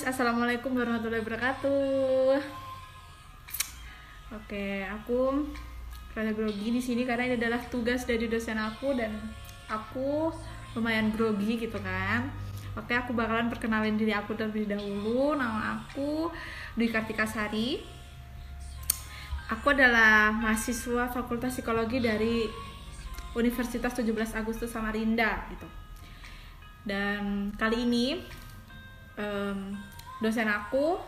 Assalamualaikum warahmatullahi wabarakatuh. Oke, aku rada grogi di sini karena ini adalah tugas dari dosen aku dan aku lumayan grogi gitu kan. Oke, aku bakalan perkenalin diri aku terlebih dahulu. Nama aku Dwi Kartika Sari. Aku adalah mahasiswa Fakultas Psikologi dari Universitas 17 Agustus Samarinda gitu. Dan kali ini dosen aku,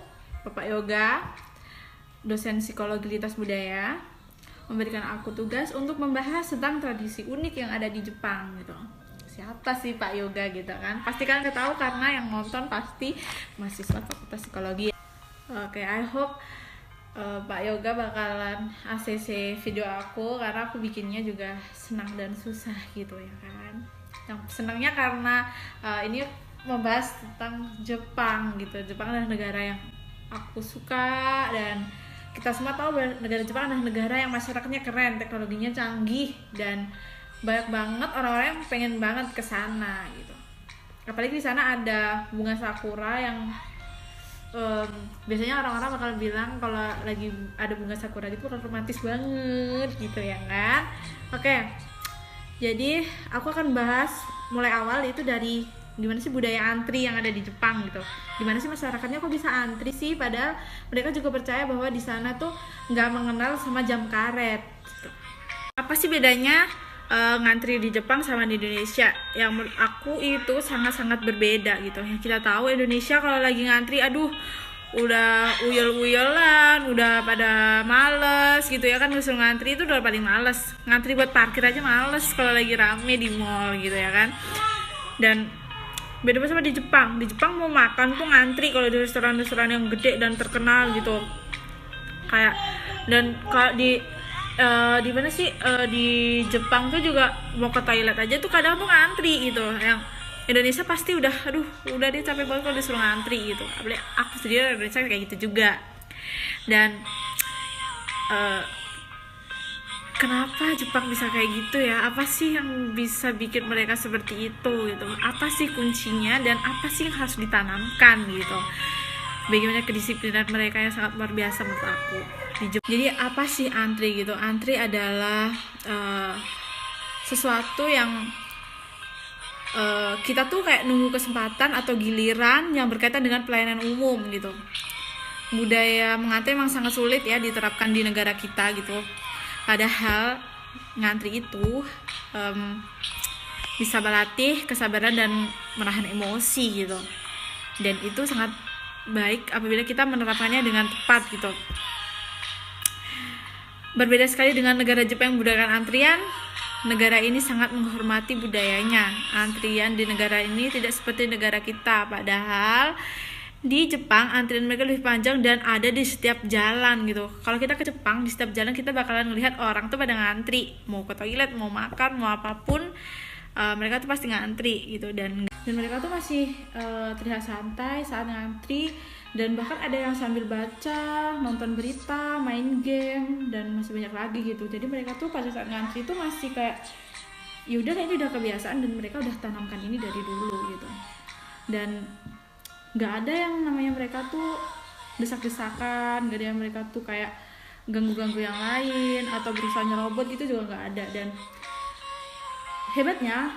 Bapak Yoga, dosen psikologi lintas budaya, memberikan aku tugas untuk membahas tentang tradisi unik yang ada di Jepang gitu. Siapa sih Pak Yoga gitu kan? Pasti kalian tahu karena yang nonton pasti mahasiswa Fakultas Psikologi. Oke, I hope Pak Yoga bakalan ACC video aku karena aku bikinnya juga senang dan susah gitu ya kan. Yang senangnya karena ini membahas tentang Jepang gitu. Jepang adalah negara yang aku suka dan kita semua tahu bahwa negara Jepang adalah negara yang masyarakatnya keren, teknologinya canggih dan banyak banget orang-orang yang pengen banget ke sana gitu. Apalagi di sana ada bunga sakura yang biasanya orang-orang bakal bilang kalau lagi ada bunga sakura itu kan romantis banget gitu ya kan. Oke. Jadi aku akan bahas mulai awal itu dari gimana sih budaya antri yang ada di Jepang gitu. Gimana sih masyarakatnya kok bisa antri sih, padahal mereka juga percaya bahwa di sana tuh nggak mengenal sama jam karet gitu. Apa sih bedanya ngantri di Jepang sama di Indonesia? Yang menurut aku itu sangat-sangat berbeda gitu. Yang kita tahu Indonesia kalau lagi ngantri, aduh udah uyel-uyelan, udah pada males gitu ya kan, ngusul ngantri itu udah paling males. Ngantri buat parkir aja males kalau lagi rame di mall gitu ya kan. Dan beda sama di Jepang. Di Jepang mau makan tuh ngantri kalau di restoran-restoran yang gede dan terkenal gitu. Kayak dan kalau di mana sih di Jepang tuh juga mau ke toilet aja tuh kadang tuh ngantri gitu. Yang Indonesia pasti udah deh capek banget kalau disuruh ngantri gitu. Apalagi aku sendiri Indonesia kayak gitu juga. Dan kenapa Jepang bisa kayak gitu ya? Apa sih yang bisa bikin mereka seperti itu gitu? Apa sih kuncinya dan apa sih yang harus ditanamkan gitu? Bagaimana kedisiplinan mereka yang sangat luar biasa menurut aku di Jepang. Jadi apa sih antri gitu? Antri adalah sesuatu yang kita tuh kayak nunggu kesempatan atau giliran yang berkaitan dengan pelayanan umum gitu. Budaya mengantri memang sangat sulit ya diterapkan di negara kita gitu. Padahal ngantri itu bisa melatih kesabaran dan menahan emosi gitu. Dan itu sangat baik apabila kita menerapkannya dengan tepat gitu. Berbeda sekali dengan negara Jepang yang membudayakan antrian. Negara ini sangat menghormati budayanya. Antrian di negara ini tidak seperti negara kita. Padahal di Jepang antrian mereka lebih panjang dan ada di setiap jalan gitu. Kalau kita ke Jepang di setiap jalan kita bakalan melihat orang tuh pada ngantri, mau ke toilet, mau makan, mau apapun, mereka tuh pasti ngantri gitu. Dan mereka tuh masih terlihat santai saat ngantri, dan bahkan ada yang sambil baca, nonton berita, main game, dan masih banyak lagi gitu. Jadi mereka tuh pada saat ngantri tuh masih kayak yaudah ini udah kebiasaan dan mereka udah tanamkan ini dari dulu gitu. Dan nggak ada yang namanya mereka tuh desak-desakan, nggak ada yang mereka tuh kayak ganggu-ganggu yang lain atau berusaha nyerobot gitu juga nggak ada. Dan hebatnya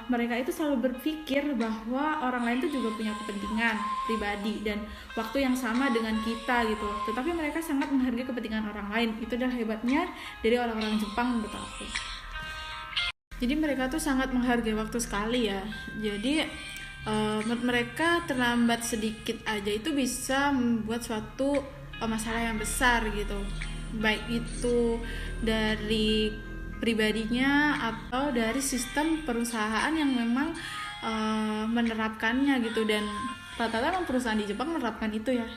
mereka itu selalu berpikir bahwa orang lain tuh juga punya kepentingan pribadi dan waktu yang sama dengan kita gitu, tetapi mereka sangat menghargai kepentingan orang lain. Itu adalah hebatnya dari orang-orang Jepang menurut aku. Jadi mereka tuh sangat menghargai waktu sekali ya. Jadi mereka terlambat sedikit aja itu bisa membuat suatu masalah yang besar gitu, baik itu dari pribadinya atau dari sistem perusahaan yang memang menerapkannya gitu. Dan rata-rata memang perusahaan di Jepang menerapkan itu ya,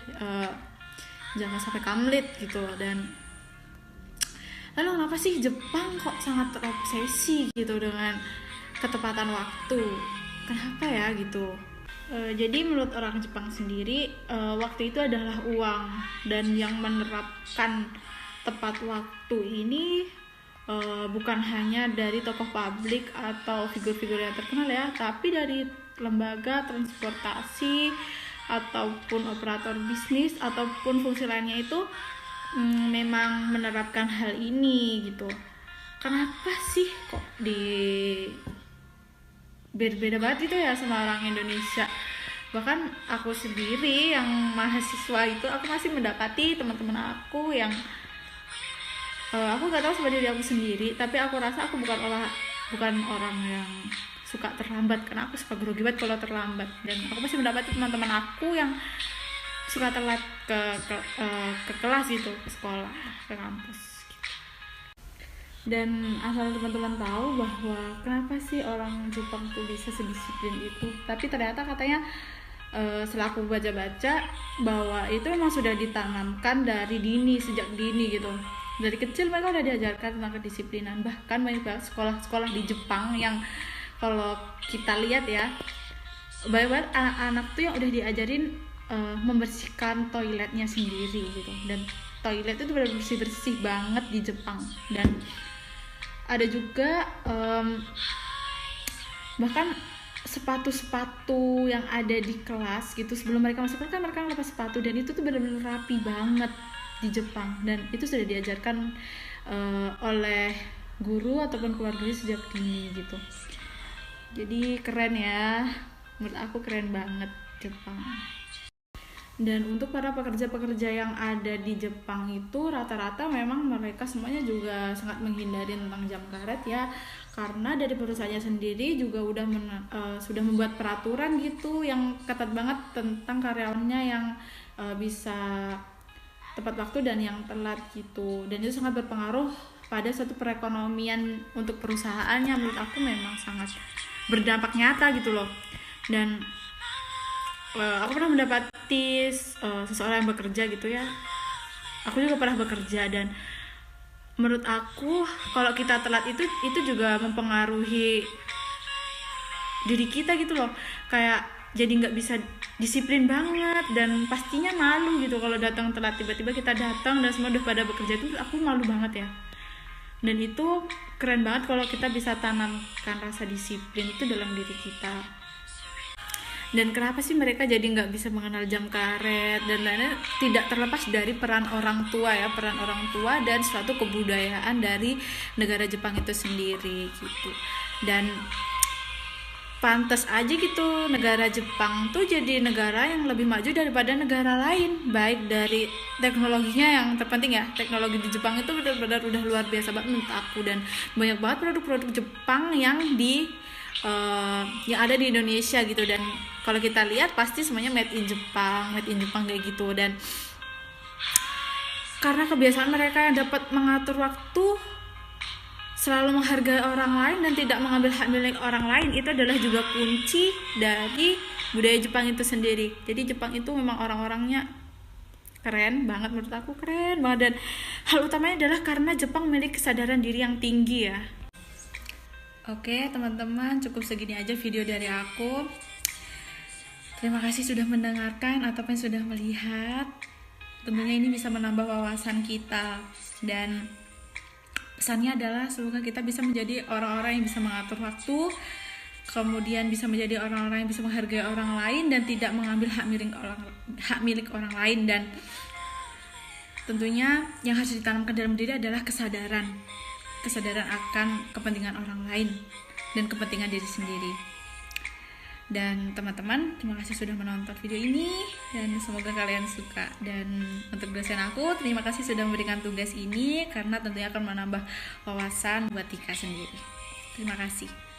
jangan sampai kamlit gitu. Dan lalu kenapa sih Jepang kok sangat terobsesi gitu dengan ketepatan waktu? Kenapa ya gitu? Jadi menurut orang Jepang sendiri waktu itu adalah uang, dan yang menerapkan tepat waktu ini bukan hanya dari tokoh publik atau figur-figur yang terkenal ya, tapi dari lembaga transportasi ataupun operator bisnis ataupun fungsi lainnya itu memang menerapkan hal ini gitu. Kenapa sih kok berbeda banget itu ya sama orang Indonesia? Bahkan aku sendiri yang mahasiswa itu, aku masih mendapati teman-teman aku yang aku gak tahu sama diri aku sendiri, tapi aku rasa aku bukan orang yang suka terlambat, karena aku suka grogi banget kalau terlambat. Dan aku masih mendapati teman-teman aku yang suka telat ke kelas gitu, ke sekolah, ke kampus. Dan asal teman-teman tahu bahwa kenapa sih orang Jepang tuh bisa sedisiplin itu, tapi ternyata katanya setelah aku baca-baca bahwa itu memang sudah ditanamkan dari dini, sejak dini gitu. Dari kecil mereka udah diajarkan tentang kedisiplinan. Bahkan banyak banget sekolah-sekolah di Jepang yang kalau kita lihat ya, banyak banget anak-anak tuh yang udah diajarin membersihkan toiletnya sendiri gitu. Dan toilet itu benar-benar bersih-bersih banget di Jepang. Dan ada juga bahkan sepatu-sepatu yang ada di kelas gitu, sebelum mereka masuk kelas kan mereka ngelepas sepatu, dan itu tuh benar-benar rapi banget di Jepang. Dan itu sudah diajarkan oleh guru ataupun keluarganya sejak dini gitu. Jadi keren ya, menurut aku keren banget Jepang. Dan untuk para pekerja-pekerja yang ada di Jepang itu rata-rata memang mereka semuanya juga sangat menghindari tentang jam karet ya, karena dari perusahaannya sendiri juga udah sudah membuat peraturan gitu yang ketat banget tentang karyawannya yang bisa tepat waktu dan yang telat gitu. Dan itu sangat berpengaruh pada suatu perekonomian untuk perusahaannya. Menurut aku memang sangat berdampak nyata gitu loh. Dan aku pernah mendapati seseorang yang bekerja gitu ya, aku juga pernah bekerja, dan menurut aku kalau kita telat itu juga mempengaruhi diri kita gitu loh, kayak jadi nggak bisa disiplin banget, dan pastinya malu gitu kalau datang telat. Tiba-tiba kita datang dan semua udah pada bekerja, itu aku malu banget ya. Dan itu keren banget kalau kita bisa tanamkan rasa disiplin itu dalam diri kita. Dan kenapa sih mereka jadi nggak bisa mengenal jam karet dan lainnya, tidak terlepas dari peran orang tua ya, peran orang tua dan suatu kebudayaan dari negara Jepang itu sendiri gitu. Dan pantas aja gitu negara Jepang tuh jadi negara yang lebih maju daripada negara lain, baik dari teknologinya yang terpenting ya, teknologi di Jepang itu benar-benar udah luar biasa banget menurut aku. Dan banyak banget produk-produk Jepang yang ada di Indonesia gitu, dan kalau kita lihat pasti semuanya made in Jepang kayak gitu. Dan karena kebiasaan mereka yang dapat mengatur waktu, selalu menghargai orang lain dan tidak mengambil hak milik orang lain, itu adalah juga kunci dari budaya Jepang itu sendiri. Jadi Jepang itu memang orang-orangnya keren banget, menurut aku keren banget. Dan hal utamanya adalah karena Jepang memiliki kesadaran diri yang tinggi ya. Oke teman-teman, cukup segini aja video dari aku. Terima kasih sudah mendengarkan ataupun sudah melihat. Tentunya ini bisa menambah wawasan kita, dan pesannya adalah semoga kita bisa menjadi orang-orang yang bisa mengatur waktu, kemudian bisa menjadi orang-orang yang bisa menghargai orang lain dan tidak mengambil hak milik orang lain. Dan tentunya yang harus ditanamkan dalam diri adalah kesadaran akan kepentingan orang lain dan kepentingan diri sendiri. Dan teman-teman, terima kasih sudah menonton video ini dan semoga kalian suka. Dan untuk dosen aku, terima kasih sudah memberikan tugas ini karena tentunya akan menambah wawasan buat Tika sendiri. Terima kasih.